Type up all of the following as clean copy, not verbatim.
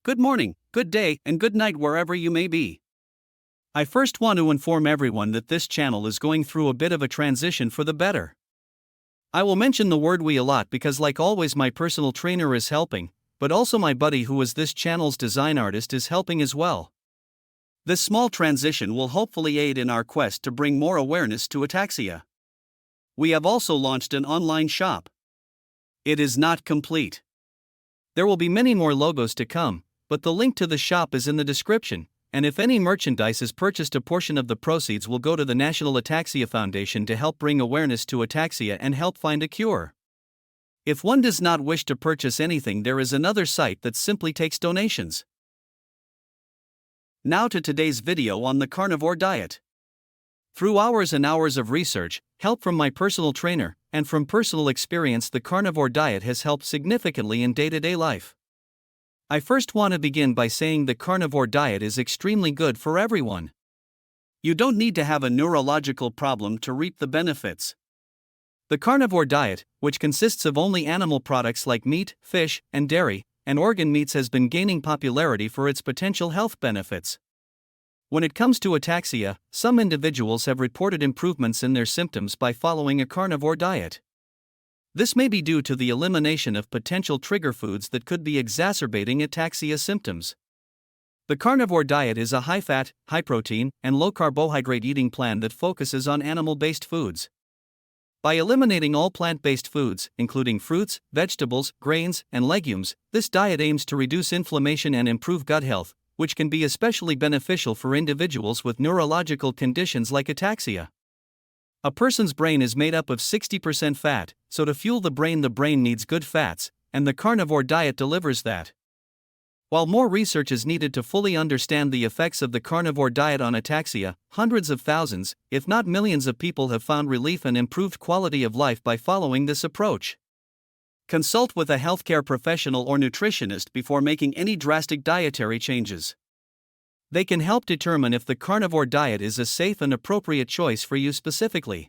Good morning, good day, and good night wherever you may be. I first want to inform everyone that this channel is going through a bit of a transition for the better. I will mention the word we a lot because, like always, my personal trainer is helping, but also my buddy who is this channel's design artist is helping as well. This small transition will hopefully aid in our quest to bring more awareness to ataxia. We have also launched an online shop. It is not complete. There will be many more logos to come, but the link to the shop is in the description, and if any merchandise is purchased, a portion of the proceeds will go to the National Ataxia Foundation to help bring awareness to ataxia and help find a cure. If one does not wish to purchase anything, there is another site that simply takes donations. Now to today's video on the carnivore diet. Through hours and hours of research, help from my personal trainer, and from personal experience, the carnivore diet has helped significantly in day-to-day life. I first want to begin by saying the carnivore diet is extremely good for everyone. You don't need to have a neurological problem to reap the benefits. The carnivore diet, which consists of only animal products like meat, fish, and dairy, and organ meats, has been gaining popularity for its potential health benefits. When it comes to ataxia, some individuals have reported improvements in their symptoms by following a carnivore diet. This may be due to the elimination of potential trigger foods that could be exacerbating ataxia symptoms. The carnivore diet is a high-fat, high-protein, and low-carbohydrate eating plan that focuses on animal-based foods. By eliminating all plant-based foods, including fruits, vegetables, grains, and legumes, this diet aims to reduce inflammation and improve gut health, which can be especially beneficial for individuals with neurological conditions like ataxia. A person's brain is made up of 60% fat, so to fuel the brain needs good fats, and the carnivore diet delivers that. While more research is needed to fully understand the effects of the carnivore diet on ataxia, hundreds of thousands, if not millions of people have found relief and improved quality of life by following this approach. Consult with a healthcare professional or nutritionist before making any drastic dietary changes. They can help determine if the carnivore diet is a safe and appropriate choice for you specifically.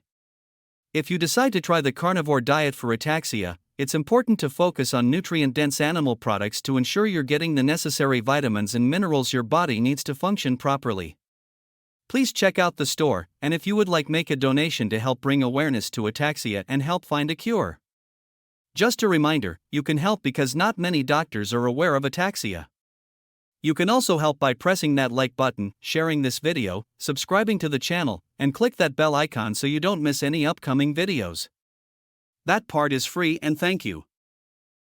If you decide to try the carnivore diet for ataxia, it's important to focus on nutrient-dense animal products to ensure you're getting the necessary vitamins and minerals your body needs to function properly. Please check out the store, and if you would like, make a donation to help bring awareness to ataxia and help find a cure. Just a reminder, you can help because not many doctors are aware of ataxia. You can also help by pressing that like button, sharing this video, subscribing to the channel, and click that bell icon so you don't miss any upcoming videos. That part is free, and thank you.